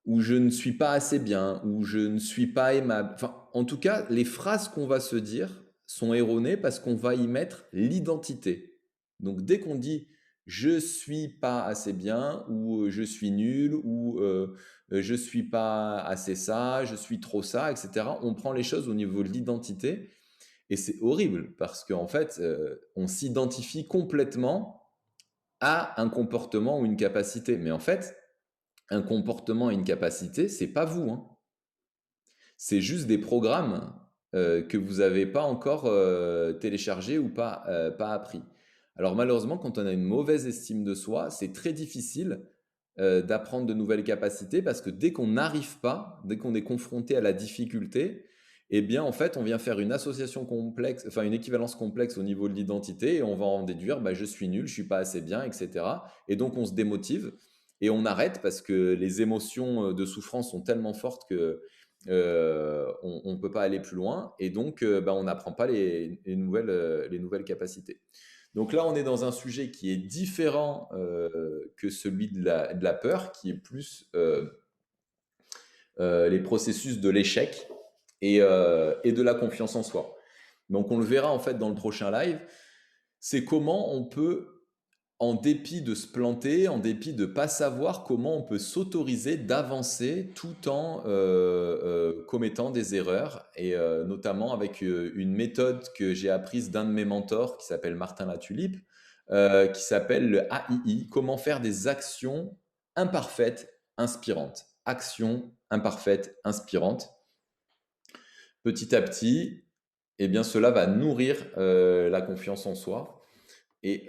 où je ne suis pas assez bien, où je ne suis pas aimable. Enfin, en tout cas, les phrases qu'on va se dire sont erronées parce qu'on va y mettre l'identité. Donc, dès qu'on dit je suis pas assez bien, ou je suis nul, ou je suis pas assez ça, je suis trop ça, etc., on prend les choses au niveau de l'identité. Et c'est horrible parce qu'en fait, on s'identifie complètement à un comportement ou une capacité. Mais en fait, un comportement et une capacité, c'est pas vous, hein. C'est juste des programmes que vous n'avez pas encore téléchargés ou pas appris. Alors malheureusement, quand on a une mauvaise estime de soi, c'est très difficile d'apprendre de nouvelles capacités parce que dès qu'on n'arrive pas, dès qu'on est confronté à la difficulté, eh bien en fait, on vient faire une association complexe, enfin une équivalence complexe au niveau de l'identité et on va en déduire, bah, je suis nul, je suis pas assez bien, etc. Et donc on se démotive et on arrête parce que les émotions de souffrance sont tellement fortes que on ne peut pas aller plus loin et donc bah, on n'apprend pas les nouvelles capacités. Donc là, on est dans un sujet qui est différent que celui de la peur, qui est plus les processus de l'échec et de la confiance en soi. Donc on le verra en fait dans le prochain live, c'est comment on peut en dépit de se planter, en dépit de ne pas savoir comment on peut s'autoriser d'avancer tout en commettant des erreurs, et notamment avec une méthode que j'ai apprise d'un de mes mentors qui s'appelle Martin Latulipe, qui s'appelle le AII, comment faire des actions imparfaites, inspirantes. Actions imparfaites, inspirantes. Petit à petit, eh bien, cela va nourrir la confiance en soi. Et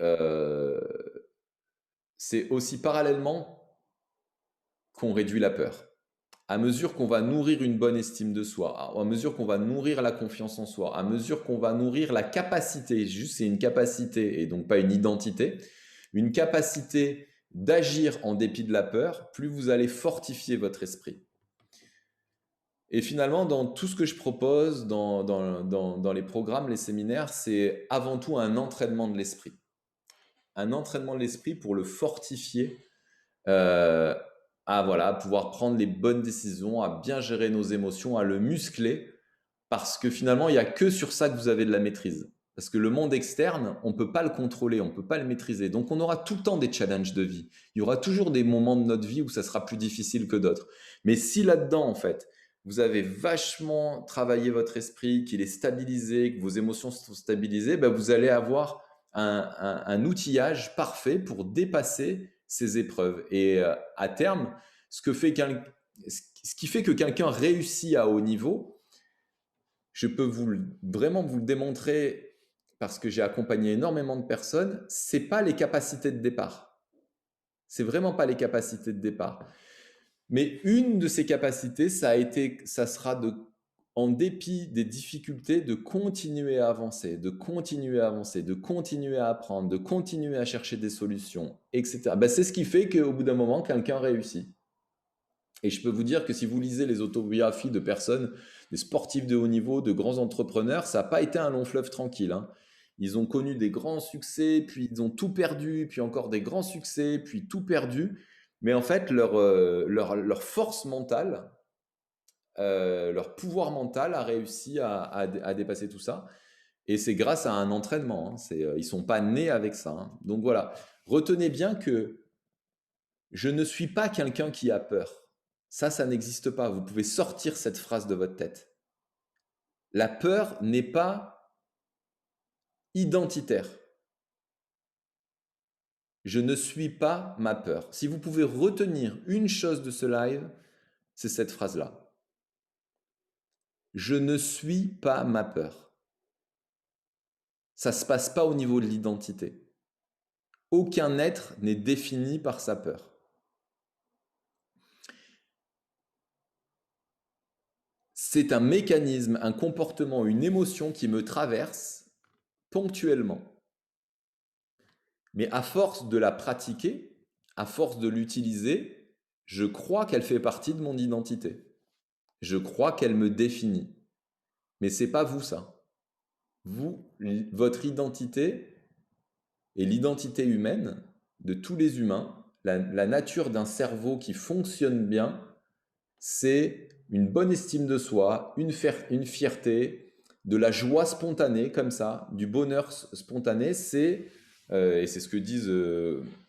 c'est aussi parallèlement qu'on réduit la peur. À mesure qu'on va nourrir une bonne estime de soi, à mesure qu'on va nourrir la confiance en soi, à mesure qu'on va nourrir la capacité, juste c'est une capacité et donc pas une identité, une capacité d'agir en dépit de la peur, plus vous allez fortifier votre esprit. Et finalement, dans tout ce que je propose, dans les programmes, les séminaires, c'est avant tout un entraînement de l'esprit. Un entraînement de l'esprit pour le fortifier, à voilà, pouvoir prendre les bonnes décisions, à bien gérer nos émotions, à le muscler, parce que finalement, il n'y a que sur ça que vous avez de la maîtrise. Parce que le monde externe, on ne peut pas le contrôler, on ne peut pas le maîtriser. Donc on aura tout le temps des challenges de vie. Il y aura toujours des moments de notre vie où ça sera plus difficile que d'autres. Mais si là-dedans, en fait, vous avez vachement travaillé votre esprit, qu'il est stabilisé, que vos émotions sont stabilisées, ben vous allez avoir un outillage parfait pour dépasser ces épreuves. Et à terme, ce qui fait que quelqu'un réussit à haut niveau, je peux vraiment vous le démontrer parce que j'ai accompagné énormément de personnes, c'est pas les capacités de départ. C'est vraiment pas les capacités de départ. Mais une de ces capacités, ça sera en dépit des difficultés, de continuer à avancer, de continuer à avancer, de continuer à apprendre, de continuer à chercher des solutions, etc. Ben, c'est ce qui fait qu'au bout d'un moment, quelqu'un réussit. Et je peux vous dire que si vous lisez les autobiographies de personnes, des sportifs de haut niveau, de grands entrepreneurs, ça n'a pas été un long fleuve tranquille, hein. Ils ont connu des grands succès, puis ils ont tout perdu, puis encore des grands succès, puis tout perdu. Mais en fait, leur force mentale, leur pouvoir mental a réussi à dépasser tout ça. Et c'est grâce à un entraînement, hein. Ils ne sont pas nés avec ça, hein. Donc voilà, retenez bien que je ne suis pas quelqu'un qui a peur. Ça n'existe pas. Vous pouvez sortir cette phrase de votre tête. La peur n'est pas identitaire. Je ne suis pas ma peur. Si vous pouvez retenir une chose de ce live, c'est cette phrase-là. Je ne suis pas ma peur. Ça ne se passe pas au niveau de l'identité. Aucun être n'est défini par sa peur. C'est un mécanisme, un comportement, une émotion qui me traverse ponctuellement. Mais à force de la pratiquer, à force de l'utiliser, je crois qu'elle fait partie de mon identité. Je crois qu'elle me définit. Mais c'est pas vous ça. Vous, votre identité et l'identité humaine de tous les humains, la nature d'un cerveau qui fonctionne bien, c'est une bonne estime de soi, une fierté, de la joie spontanée comme ça, du bonheur spontané. Et c'est ce que disent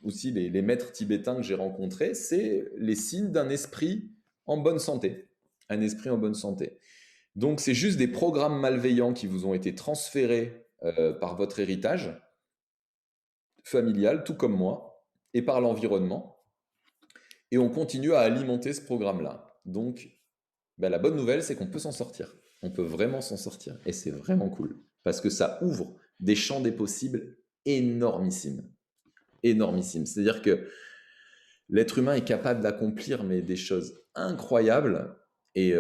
aussi les maîtres tibétains que j'ai rencontrés, c'est les signes d'un esprit en bonne santé. Un esprit en bonne santé. Donc c'est juste des programmes malveillants qui vous ont été transférés par votre héritage familial, tout comme moi, et par l'environnement. Et on continue à alimenter ce programme-là. Donc la bonne nouvelle, c'est qu'on peut s'en sortir. On peut vraiment s'en sortir. Et c'est vraiment cool. Parce que ça ouvre des champs des possibles énormissimes. Énormissimes. C'est-à-dire que l'être humain est capable d'accomplir des choses incroyables. Et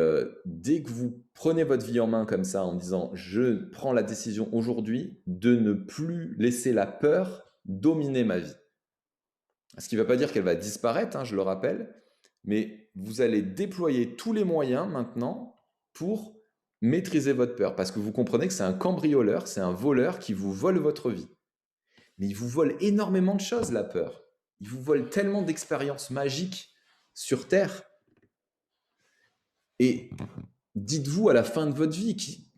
dès que vous prenez votre vie en main comme ça, en disant « je prends la décision aujourd'hui de ne plus laisser la peur dominer ma vie ». Ce qui ne veut pas dire qu'elle va disparaître, hein, je le rappelle, mais vous allez déployer tous les moyens maintenant pour maîtriser votre peur. Parce que vous comprenez que c'est un cambrioleur, c'est un voleur qui vous vole votre vie. Mais il vous vole énormément de choses, la peur. Il vous vole tellement d'expériences magiques sur Terre. Et dites-vous à la fin de votre vie,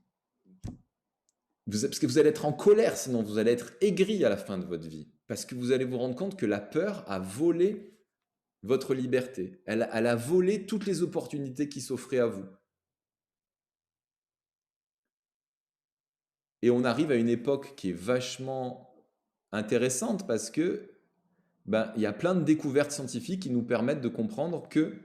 Parce que vous allez être en colère, sinon vous allez être aigri à la fin de votre vie. Parce que vous allez vous rendre compte que la peur a volé votre liberté. Elle a volé toutes les opportunités qui s'offraient à vous. Et on arrive à une époque qui est vachement intéressante parce que il y a plein de découvertes scientifiques qui nous permettent de comprendre que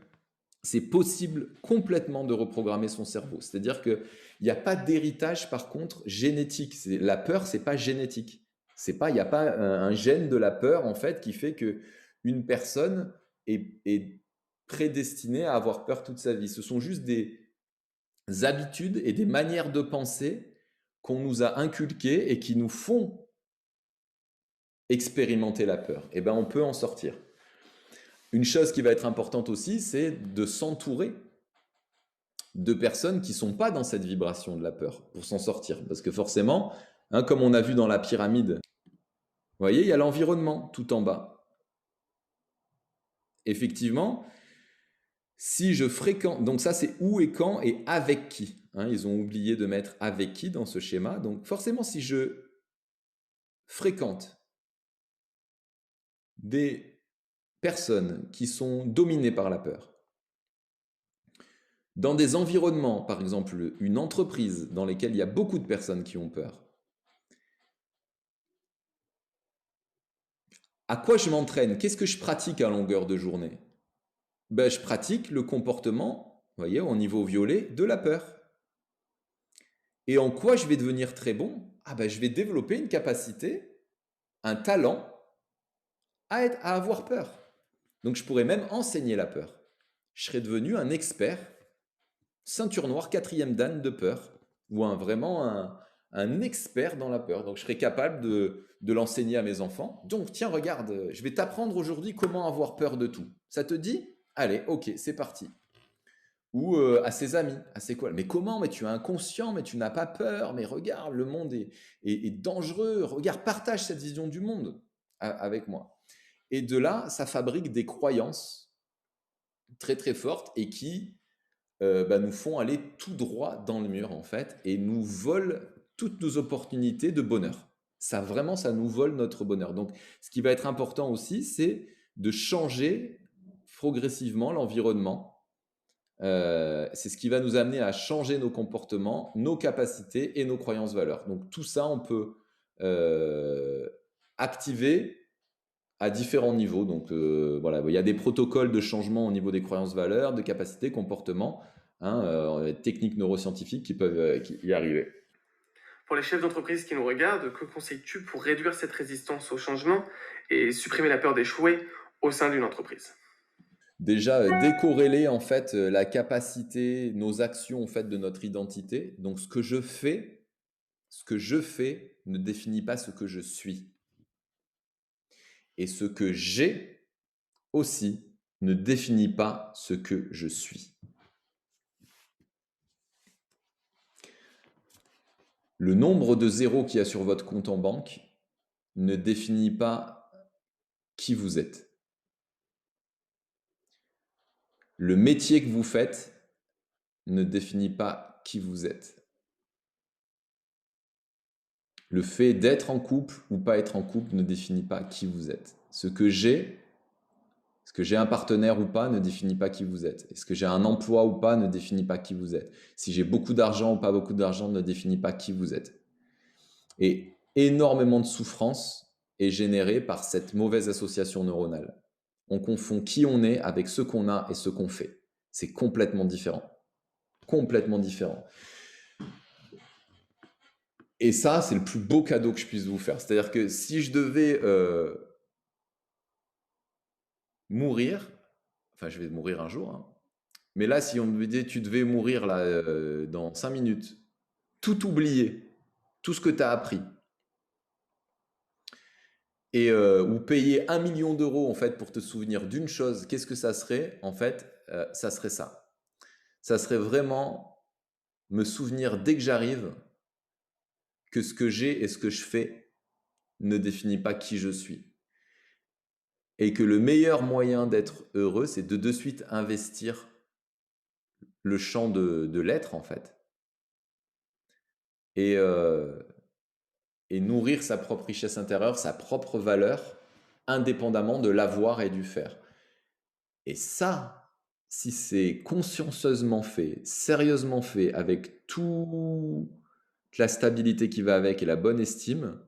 c'est possible complètement de reprogrammer son cerveau. C'est-à-dire qu'il n'y a pas d'héritage, par contre, génétique. La peur, c'est pas génétique. Il n'y a pas un gène de la peur, en fait, qui fait que une personne est prédestinée à avoir peur toute sa vie. Ce sont juste des habitudes et des manières de penser qu'on nous a inculquées et qui nous font expérimenter la peur. Et ben, on peut en sortir. Une chose qui va être importante aussi, c'est de s'entourer de personnes qui ne sont pas dans cette vibration de la peur pour s'en sortir. Parce que forcément, comme on a vu dans la pyramide, vous voyez, il y a l'environnement tout en bas. Effectivement, si je fréquente, donc ça c'est où et quand et avec qui. Ils ont oublié de mettre avec qui dans ce schéma. Donc forcément, si je fréquente des personnes qui sont dominées par la peur, dans des environnements, par exemple une entreprise dans lesquelles il y a beaucoup de personnes qui ont peur, à quoi je m'entraîne? Qu'est-ce que je pratique à longueur de journée? Je pratique le comportement, vous voyez, au niveau violet, de la peur. Et en quoi je vais devenir très bon? Je vais développer une capacité, un talent à avoir peur. Donc je pourrais même enseigner la peur. Je serais devenu un expert, ceinture noire, 4e dan de peur, ou vraiment un expert dans la peur. Donc je serais capable de l'enseigner à mes enfants. Donc tiens, regarde, je vais t'apprendre aujourd'hui comment avoir peur de tout. Ça te dit? Allez, ok, c'est parti. Ou à ses amis, à ses quoi? Mais comment? Mais tu es inconscient, mais tu n'as pas peur, mais regarde, le monde est dangereux. Regarde, partage cette vision du monde avec moi. Et de là, ça fabrique des croyances très très fortes et qui nous font aller tout droit dans le mur en fait et nous volent toutes nos opportunités de bonheur. Ça vraiment, ça nous vole notre bonheur. Donc, ce qui va être important aussi, c'est de changer progressivement l'environnement. C'est ce qui va nous amener à changer nos comportements, nos capacités et nos croyances-valeurs. Donc, tout ça, on peut activer à différents niveaux. Donc voilà, il y a des protocoles de changement au niveau des croyances-valeurs, de capacités, comportements, techniques neuroscientifiques qui peuvent y arriver. Pour les chefs d'entreprise qui nous regardent, que conseilles-tu pour réduire cette résistance au changement et supprimer la peur d'échouer au sein d'une entreprise? Déjà, décorréler en fait la capacité, nos actions en fait de notre identité. Donc ce que je fais ne définit pas ce que je suis. Et ce que j'ai aussi ne définit pas ce que je suis. Le nombre de zéros qu'il y a sur votre compte en banque ne définit pas qui vous êtes. Le métier que vous faites ne définit pas qui vous êtes. Le fait d'être en couple ou pas être en couple ne définit pas qui vous êtes. Ce que j'ai un partenaire ou pas ne définit pas qui vous êtes. Est-ce que j'ai un emploi ou pas ne définit pas qui vous êtes. Si j'ai beaucoup d'argent ou pas beaucoup d'argent ne définit pas qui vous êtes. Et énormément de souffrance est générée par cette mauvaise association neuronale. On confond qui on est avec ce qu'on a et ce qu'on fait. C'est complètement différent. Complètement différent. Et ça, c'est le plus beau cadeau que je puisse vous faire. C'est-à-dire que si je devais mourir, enfin je vais mourir un jour, mais là, si on me disait tu devais mourir là, dans 5 minutes, tout oublier, tout ce que tu as appris, et ou payer 1 million d'euros en fait pour te souvenir d'une chose, qu'est-ce que ça serait? En fait, ça serait ça. Ça serait vraiment me souvenir dès que j'arrive que ce que j'ai et ce que je fais ne définit pas qui je suis. Et que le meilleur moyen d'être heureux, c'est de suite investir le champ de l'être en fait. Et et nourrir sa propre richesse intérieure, sa propre valeur, indépendamment de l'avoir et du faire. Et ça, si c'est consciencieusement fait, sérieusement fait, avec toute la stabilité qui va avec et la bonne estime,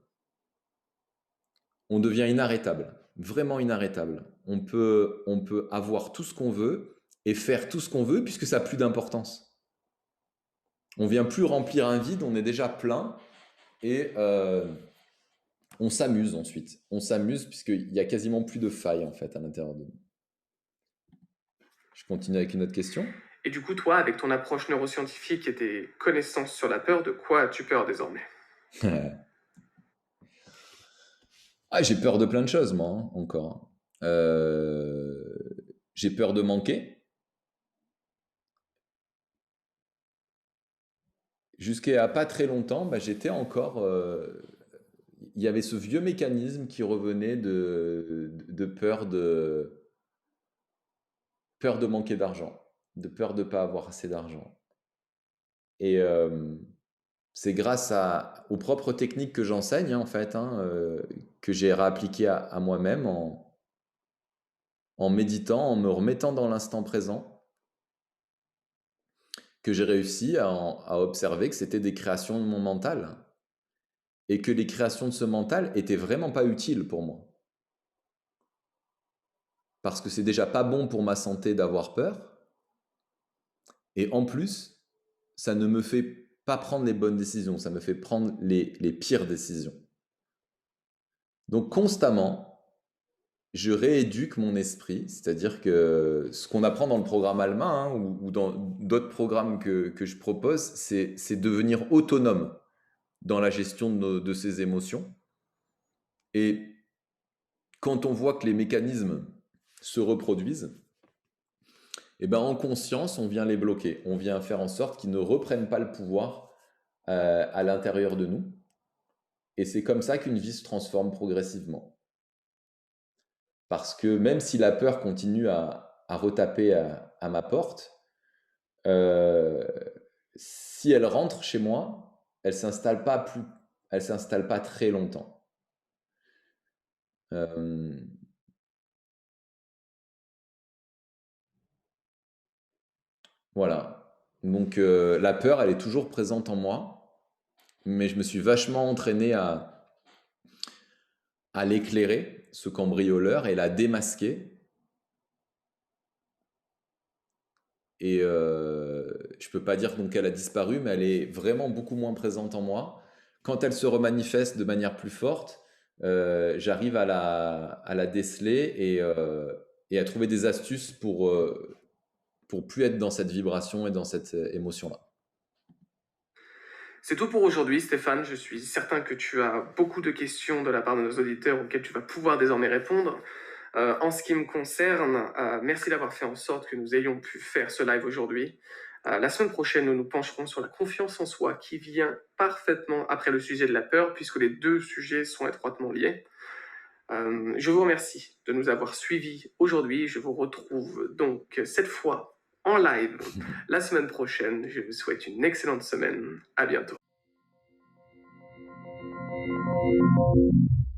on devient inarrêtable, vraiment inarrêtable. On peut avoir tout ce qu'on veut et faire tout ce qu'on veut puisque ça n'a plus d'importance. On vient plus remplir un vide, on est déjà plein et on s'amuse ensuite. On s'amuse puisqu'il y a quasiment plus de failles en fait à l'intérieur de nous. Je continue avec une autre question. Et du coup, toi, avec ton approche neuroscientifique et tes connaissances sur la peur, de quoi as-tu peur désormais? Ah, j'ai peur de plein de choses, moi, hein, encore. J'ai peur de manquer. Jusqu'à pas très longtemps, bah, j'étais encore. Il y avait ce vieux mécanisme qui revenait de peur de manquer d'argent, de peur de ne pas avoir assez d'argent. Et c'est grâce aux propres techniques que j'enseigne, hein, en fait, hein, que j'ai réappliquées à moi-même en méditant, en me remettant dans l'instant présent, que j'ai réussi à observer que c'était des créations de mon mental et que les créations de ce mental étaient vraiment pas utiles pour moi. Parce que c'est déjà pas bon pour ma santé d'avoir peur. Et en plus, ça ne me fait pas prendre les bonnes décisions, ça me fait prendre les pires décisions. Donc constamment, je rééduque mon esprit, c'est-à-dire que ce qu'on apprend dans le programme Alma hein, ou dans d'autres programmes que je propose, c'est devenir autonome dans la gestion de ses émotions. Et quand on voit que les mécanismes se reproduisent, et ben en conscience, on vient les bloquer. On vient faire en sorte qu'ils ne reprennent pas le pouvoir à l'intérieur de nous. Et c'est comme ça qu'une vie se transforme progressivement. Parce que même si la peur continue à retaper à ma porte, si elle rentre chez moi, elle s'installe pas très longtemps. Voilà. Donc la peur, elle est toujours présente en moi, mais je me suis vachement entraîné à l'éclairer, ce cambrioleur, et la démasquer. Et je peux pas dire donc qu'elle a disparu, mais elle est vraiment beaucoup moins présente en moi. Quand elle se remanifeste de manière plus forte, j'arrive à la déceler et à trouver des astuces pour plus être dans cette vibration et dans cette émotion-là. C'est tout pour aujourd'hui, Stéphane. Je suis certain que tu as beaucoup de questions de la part de nos auditeurs auxquelles tu vas pouvoir désormais répondre. En ce qui me concerne, merci d'avoir fait en sorte que nous ayons pu faire ce live aujourd'hui. La semaine prochaine, nous nous pencherons sur la confiance en soi qui vient parfaitement après le sujet de la peur, puisque les deux sujets sont étroitement liés. Je vous remercie de nous avoir suivis aujourd'hui. Je vous retrouve donc cette fois en live la semaine prochaine. Je vous souhaite une excellente semaine. À bientôt.